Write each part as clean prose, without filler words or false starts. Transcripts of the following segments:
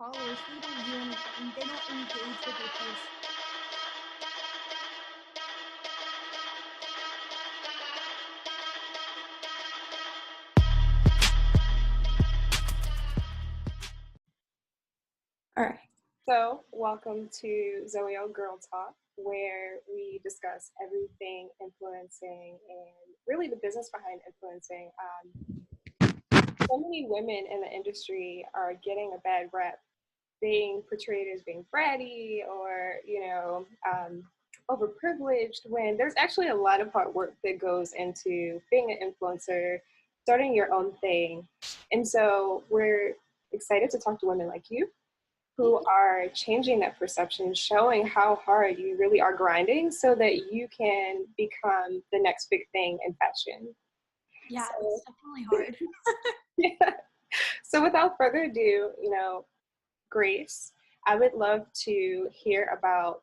followers, they don't do anything. They don't engage with their posts. All right. So, welcome to Zoe Girl Talk, where we discuss everything influencing and really the business behind influencing. So many women in the industry are getting a bad rep, being portrayed as being bratty or, overprivileged, when there's actually a lot of hard work that goes into being an influencer, starting your own thing. And so we're excited to talk to women like you who are changing that perception, showing how hard you really are grinding so that you can become the next big thing in fashion. Yeah, it's definitely hard. Yeah. So without further ado, Grace, I would love to hear about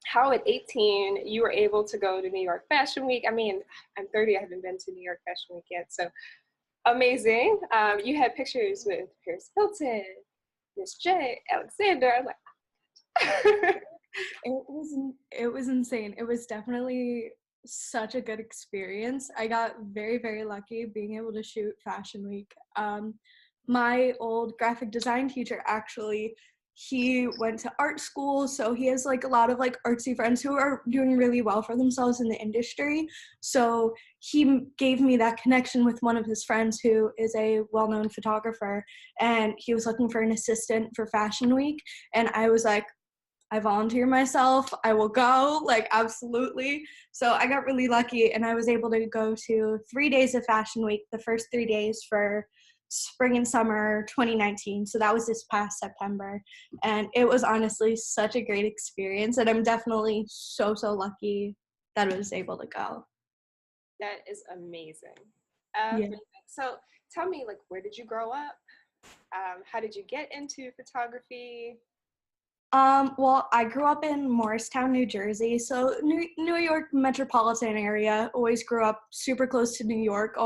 how at 18 you were able to go to New York Fashion Week. I mean, I'm 30, I haven't been to New York Fashion Week yet, so amazing. You had pictures with Paris Hilton, Miss J, Alexander. I'm like, It was insane. It was definitely such a good experience. I got very, very lucky being able to shoot Fashion Week. My old graphic design teacher, actually, he went to art school, so he has like a lot of like artsy friends who are doing really well for themselves in the industry. So he gave me that connection with one of his friends who is a well-known photographer, and he was looking for an assistant for Fashion Week, and I was like, I volunteer myself, I will go, like, absolutely. So I got really lucky, and I was able to go to 3 days of Fashion Week, the first 3 days for spring and summer 2019. So that was this past September, and it was honestly such a great experience, and I'm definitely so lucky that I was able to go. that is amazing. Yeah. So tell me, like, where did you grow up? How did you get into photography? Well, I grew up in Morristown, New Jersey, so New York metropolitan area. Always grew up super close to New York.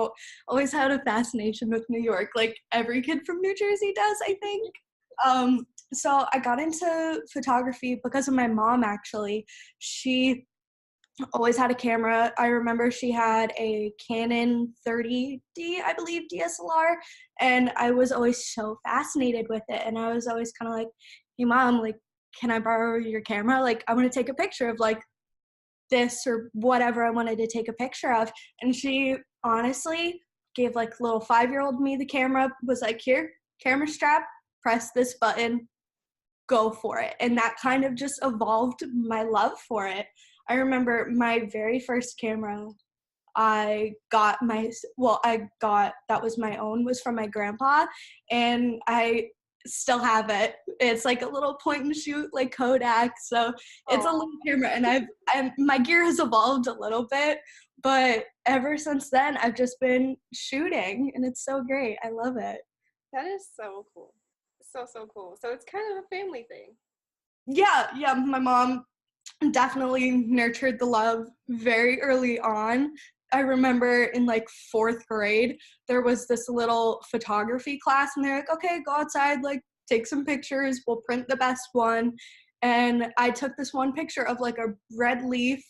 Always had a fascination with New York, like every kid from New Jersey does, I think. So I got into photography because of my mom, actually. She always had a camera. I remember she had a Canon 30D, I believe, DSLR, and I was always so fascinated with it. And I was always kind of like, hey, Mom, like, can I borrow your camera? Like, I want to take a picture of like this or whatever I wanted to take a picture of. And she honestly gave like little 5-year-old me the camera, was like, here, camera strap, press this button, go for it. And that kind of just evolved my love for it. I remember my very first camera that was my own, was from my grandpa, and I still have it. It's like a little point and shoot, like Kodak. So it's a little camera, and my gear has evolved a little bit, but ever since then I've just been shooting, and it's so great. I love it. That is so cool. So cool. So it's kind of a family thing. Yeah, my mom definitely nurtured the love very early on. I remember in like 4th grade, there was this little photography class, and they're like, okay, go outside, like take some pictures, we'll print the best one. And I took this one picture of like a red leaf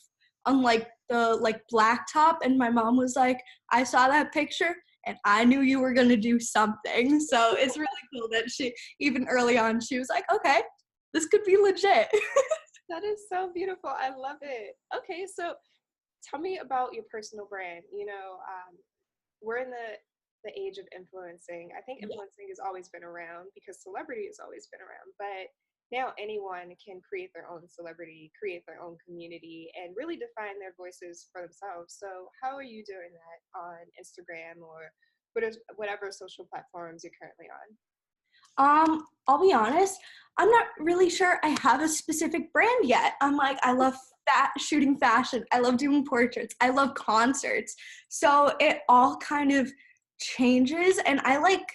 on like the like blacktop, and my mom was like, I saw that picture and I knew you were gonna do something. So it's really cool that she, even early on, she was like, okay, this could be legit. That is so beautiful. I love it. Okay, so tell me about your personal brand. We're in the age of influencing. I think influencing has always been around because celebrity has always been around, but now anyone can create their own celebrity, create their own community, and really define their voices for themselves. So how are you doing that on Instagram or whatever social platforms you're currently on? I'll be honest, I'm not really sure I have a specific brand yet. I'm like, I love shooting fashion. I love doing portraits. I love concerts. So it all kind of changes, and I like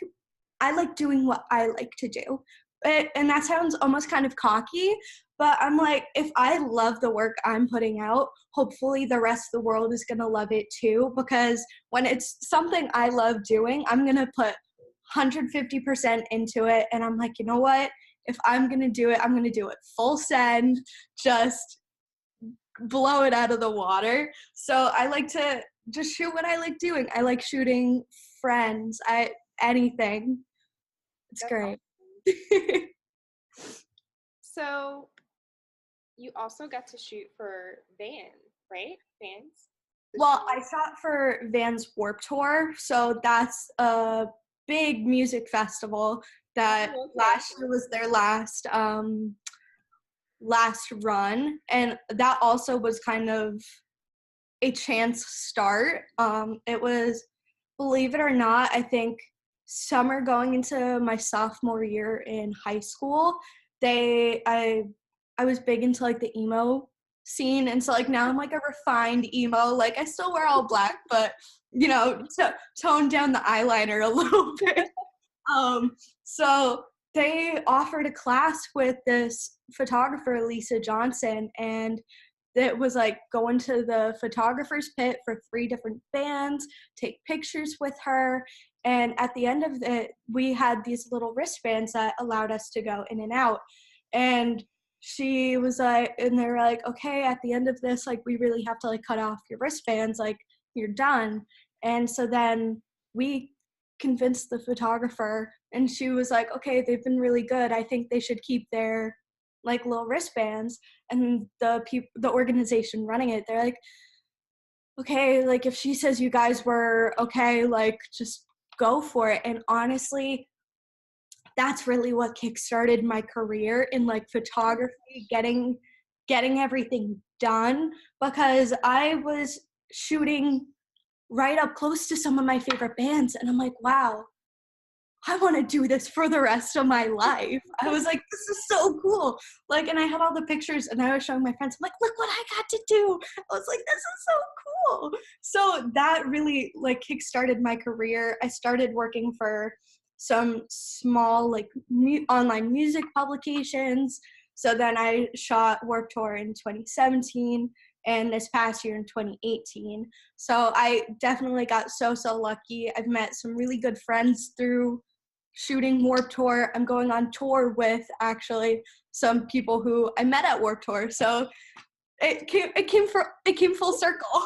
doing what I like to do. And that sounds almost kind of cocky, but I'm like, if I love the work I'm putting out, hopefully the rest of the world is going to love it too, because when it's something I love doing, I'm going to put 150% into it. And I'm like, you know what? If I'm going to do it, I'm going to do it full send, just blow it out of the water. So I like to just shoot what I like doing. I like shooting friends, anything. It's That's great. awesome. So you also got to shoot for Van, right? Vans? Well, I shot for Van's Warped Tour, so that's a big music festival that Oh, okay. last year was their last run, and that also was kind of a chance start. It was, believe it or not, I think summer going into my sophomore year in high school, I was big into like the emo scene, and so like now I'm like a refined emo. Like I still wear all black, but you know, tone down the eyeliner a little bit. So they offered a class with this photographer, Lisa Johnson, and it was like going to the photographer's pit for 3 different bands, take pictures with her. And at the end of it, we had these little wristbands that allowed us to go in and out. And she was like, and they were like, okay, at the end of this, like, we really have to like cut off your wristbands, like, you're done. And so then we convinced the photographer, and she was like, okay, they've been really good. I think they should keep their like little wristbands. And the organization running it, they're like, okay, like if she says you guys were okay, like just go for it. And honestly, that's really what kickstarted my career in like photography, getting everything done, because I was shooting right up close to some of my favorite bands, and I'm like, wow, I want to do this for the rest of my life. I was like, this is so cool. Like, and I had all the pictures, and I was showing my friends, I'm like, look what I got to do. I was like, this is so cool. So that really like kickstarted my career. I started working for some small like online music publications. So then I shot Warped Tour in 2017 and this past year in 2018. So I definitely got so lucky. I've met some really good friends through shooting Warped Tour. I'm going on tour with actually some people who I met at Warped Tour. So it came full circle.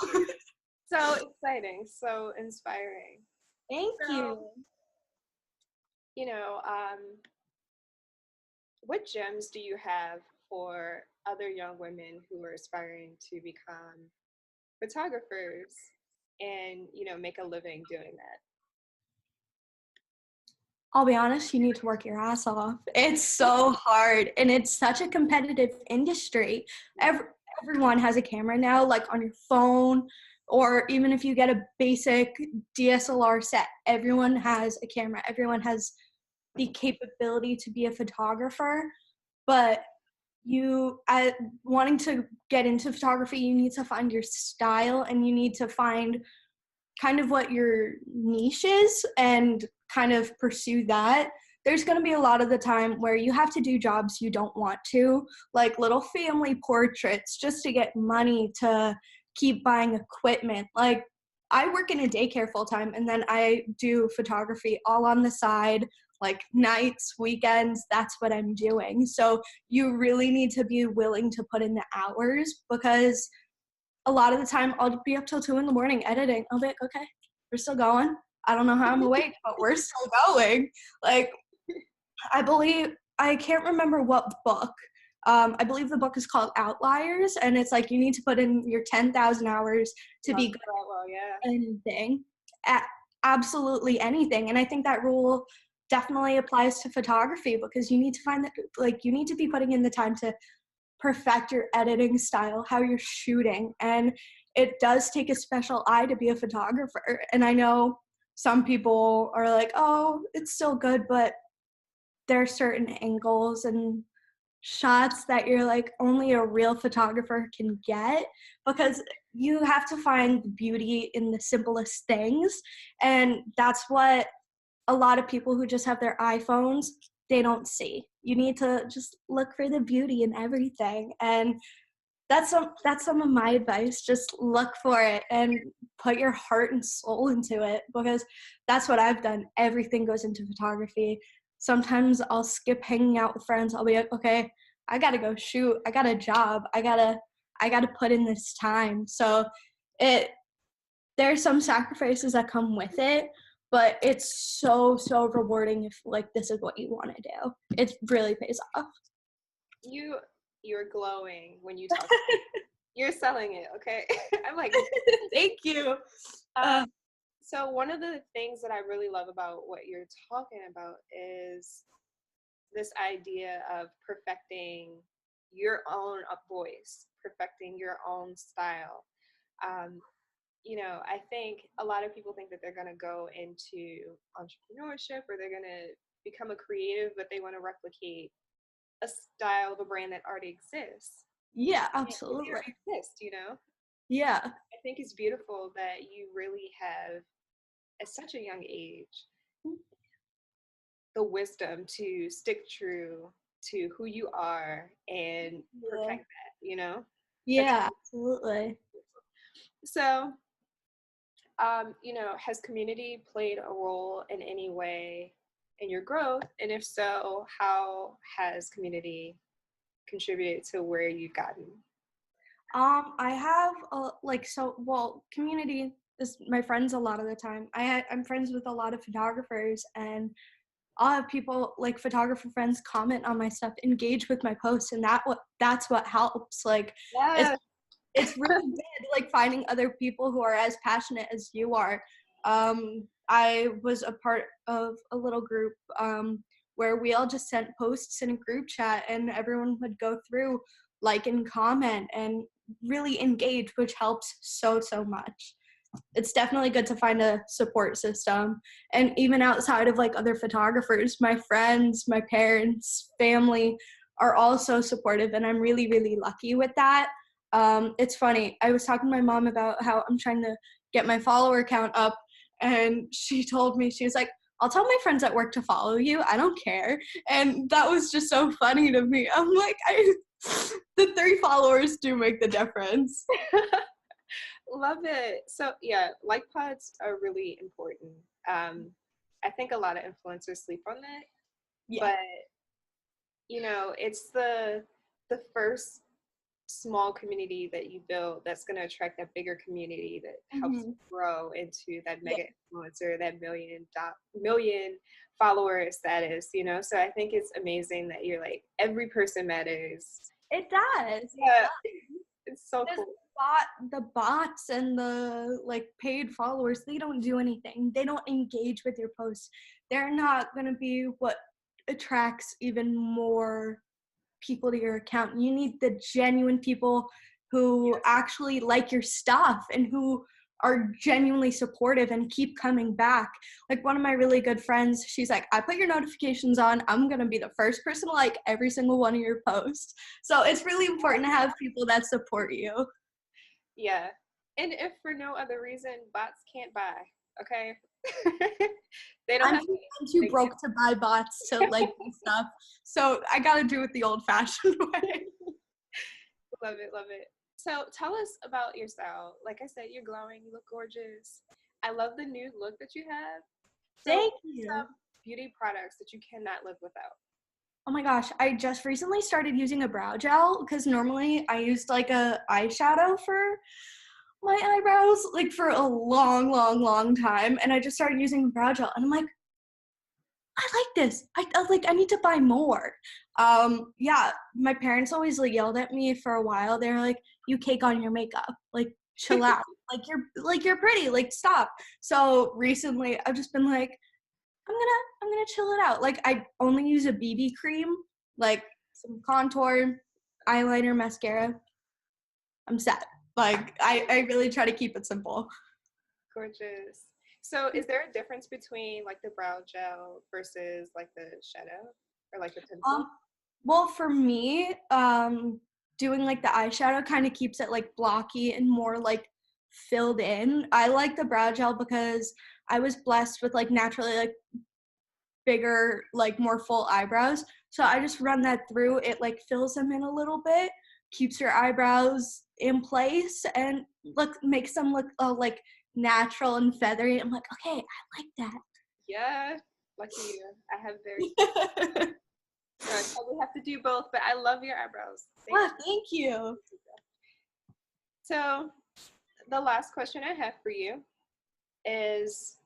So exciting, so inspiring. Thank you. You know, what gems do you have for other young women who are aspiring to become photographers and, you know, make a living doing that? I'll be honest, you need to work your ass off. It's so hard, and it's such a competitive industry. Everyone has a camera now, like on your phone, or even if you get a basic DSLR set, everyone has a camera. Everyone has the capability to be a photographer, but wanting to get into photography, you need to find your style, and you need to find kind of what your niche is and kind of pursue that. There's going to be a lot of the time where you have to do jobs you don't want to, like little family portraits, just to get money to keep buying equipment. Like I work in a daycare full time, and then I do photography all on the side, like nights, weekends. That's what I'm doing. So you really need to be willing to put in the hours, because a lot of the time I'll be up till 2 a.m. editing. I'll be like, okay, we're still going. I don't know how I'm awake, but we're still going. Like, I can't remember what book. I believe the book is called Outliers, and it's like you need to put in your 10,000 hours to be good at anything, at absolutely anything. And I think that rule definitely applies to photography, because you need to find that, like, you need to be putting in the time to perfect your editing style, how you're shooting. And it does take a special eye to be a photographer. And I know some people are like, oh, it's still good, but there are certain angles and shots that you're like only a real photographer can get, because you have to find the beauty in the simplest things. And that's what a lot of people who just have their iPhones, they don't see. You need to just look for the beauty in everything. And that's some of my advice. Just look for it and put your heart and soul into it, because that's what I've done. Everything goes into photography. Sometimes I'll skip hanging out with friends. I'll be like, okay, I gotta go shoot. I got a job. I gotta put in this time. So it there's some sacrifices that come with it, but it's so rewarding if like this is what you want to do. It really pays off. You're glowing when you talk. You're selling it, okay? I'm like, Thank you. um, so one of the things that I really love about what you're talking about is this idea of perfecting your own voice, perfecting your own style. Um, I think a lot of people think that they're going to go into entrepreneurship or they're going to become a creative, but they want to replicate a style of a brand that already exists. Yeah, And they absolutely. already exist. Yeah. I think it's beautiful that you really have, at such a young age, the wisdom to stick true to who you are and Yeah. perfect that. That's Yeah, absolutely. so. Has community played a role in any way in your growth? And if so, how has community contributed to where you've gotten? I have community is my friends a lot of the time. I'm friends with a lot of photographers, and I'll have people like photographer friends comment on my stuff, engage with my posts, and that's what helps. Like it's Yeah. it's really good, like finding other people who are as passionate as you are. I was a part of a little group where we all just sent posts in a group chat, and everyone would go through, like, and comment and really engage, which helps so much. It's definitely good to find a support system. And even outside of like other photographers, my friends, my parents, family are all so supportive, and I'm really lucky with that. It's funny, I was talking to my mom about how I'm trying to get my follower count up, and she told me, she was like, I'll tell my friends at work to follow you, I don't care. And that was just so funny to me. I'm like, the 3 followers do make the difference. Love it. So yeah, like pods are really important. I think a lot of influencers sleep on that, Yeah. but it's the first small community that you build that's going to attract a bigger community that helps Mm-hmm. grow into that Yeah. mega influencer, that million follower status. So I think it's amazing that you're like, every person matters. It does. Yeah, it's so Because cool. the bots and the like paid followers, they don't do anything. They don't engage with your posts. They're not gonna be what attracts even more people to your account. You need the genuine people who actually like your stuff and who are genuinely supportive and keep coming back. Like one of my really good friends, she's like, I put your notifications on, I'm gonna be the first person to like every single one of your posts. So it's really important to have people that support you. Yeah. And if for no other reason, bots can't buy. Okay. They don't I'm have too, I'm too they broke to buy bots to like do stuff. So I gotta do it the old fashioned way. love it, love it. So tell us about your style. Like I said, you're glowing, you look gorgeous. I love the new look that you have. So Thank you. some beauty products that you cannot live without. Oh my gosh, I just recently started using a brow gel because normally I used like a eyeshadow for my eyebrows like for a long time, and I just started using brow gel, and I'm like, I like this. I need to buy more. Yeah, my parents always like yelled at me for a while. They were like, "You cake on your makeup. Like, chill out. You're pretty. Like, stop." So recently, I've just been like, I'm gonna chill it out. Like, I only use a BB cream, like some contour, eyeliner, mascara. I'm set. Like, I really try to keep it simple. Gorgeous. So is there a difference between like the brow gel versus like the shadow or like the pencil? Um, well, for me, doing like the eyeshadow kind of keeps it like blocky and more like filled in. I like the brow gel because I was blessed with like naturally like bigger, like more full eyebrows. So I just run that through. It like fills them in a little bit. keeps your eyebrows in place and makes them look like natural and feathery. I'm like, okay, I like that. Yeah, lucky you. I have very so I probably have to do both, but I love your eyebrows. Thank you. So the last question I have for you is,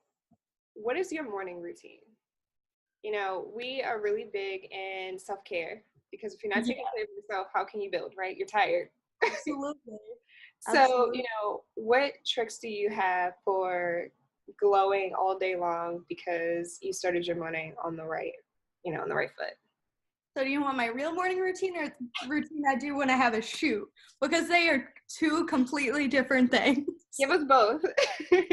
what is your morning routine? You know, we are really big in self-care because if you're not taking care of yourself, how can you build, right? You're tired. Absolutely. So, Absolutely. you know, what tricks do you have for glowing all day long because you started your morning on the right, on the right foot? So do you want my real morning routine or the routine I do when I have a shoot? Because they are two completely different things. Give us both. Okay.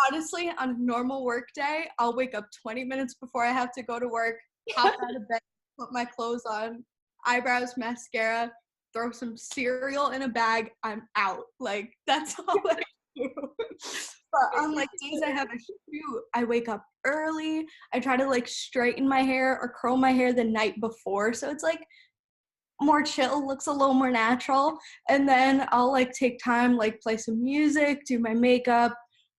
Honestly, on a normal work day, I'll wake up 20 minutes before I have to go to work, hop out of bed, put my clothes on, eyebrows, mascara, throw some cereal in a bag, I'm out. Like, that's all I do. But on like days I have a shoot, I wake up early. I try to like straighten my hair or curl my hair the night before. So it's like more chill, looks a little more natural. And then I'll like take time, like play some music, do my makeup,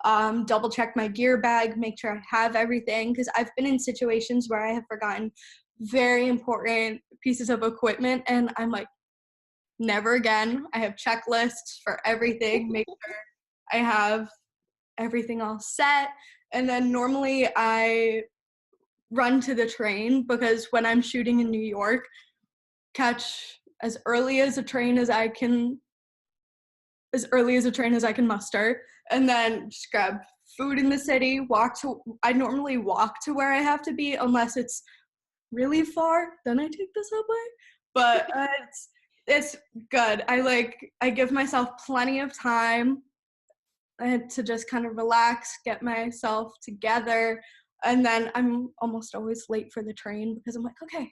double check my gear bag, make sure I have everything. Because I've been in situations where I have forgotten very important pieces of equipment and I'm like, never again. I have checklists for everything, make sure I have everything all set. And then normally I run to the train because when I'm shooting in New York, catch as early as a train as I can muster, and then just grab food in the city, I normally walk to where I have to be unless it's really far, then I take the subway. But it's good. I give myself plenty of time to just kind of relax, get myself together, and then I'm almost always late for the train because I'm like, okay,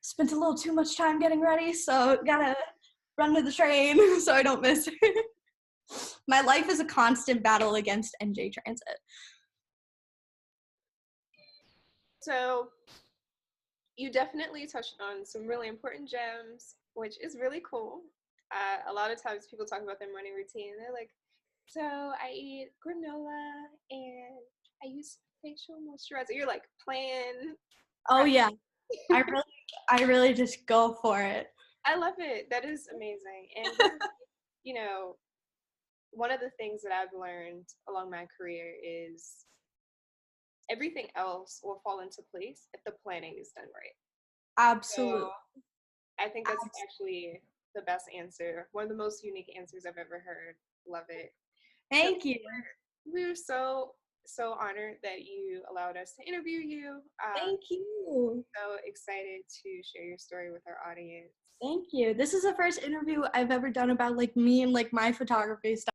spent a little too much time getting ready, so gotta run to the train so I don't miss it. My life is a constant battle against NJ Transit. So you definitely touched on some really important gems, which is really cool. A lot of times people talk about their morning routine. They're like, so I eat granola and I use facial moisturizer. You're like playing. Oh yeah, I really just go for it. I love it. That is amazing. And you know, one of the things that I've learned along my career is everything else will fall into place if the planning is done right. Absolutely. So I think that's actually the best answer. One of the most unique answers I've ever heard. Love it. So Thank you. we're so honored that you allowed us to interview you. Thank you. So excited to share your story with our audience. Thank you. This is the first interview I've ever done about like me and like my photography stuff.